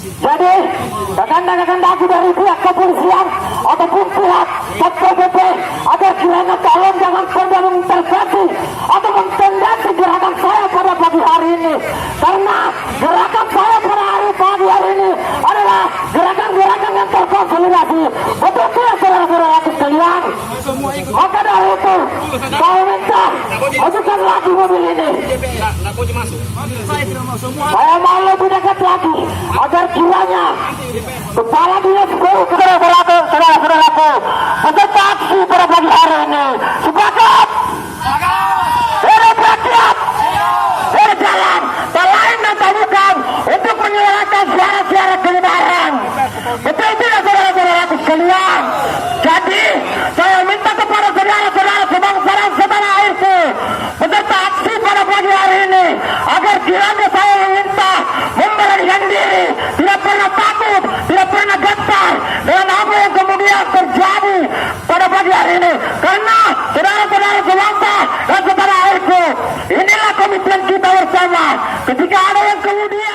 Jadi rekan-rekan dari pihak kepolisian ataupun pihak Satpol PP agar kiranya tolong jangan pernah mengintervensi atau mentendensi gerakan saya pada pagi hari ini, karena gerakan saya pada pagi hari ini adalah gerakan-gerakan yang terkonsolidasi. Betul tidak saudara-saudara sekalian? Maka dari itu saya minta majukan lagi mobil ini. Saya mau lebih dekat lagi agar kiranya kepala dinas saudara-saudaraku peserta aksi pada pagi hari ini sepakat hidup rakyat berjalan tak lain dan tak bukan untuk menyuarakan suara-suara kebenaran. Betul tidak saudara-saudaraku sekalian? Jadi saya minta kepada saudara-saudara sebangsa dan setanah airku peserta aksi pada pagi hari ini agar kiranya saya meminta memberanikan diri, tidak pernah takut, tidak pernah gentar dengan apa yang kemudian terjadi pada pagi hari ini, karena saudara-saudara sebangsa dan setanah airku, inilah komitmen kita bersama. Ketika ada yang kemudian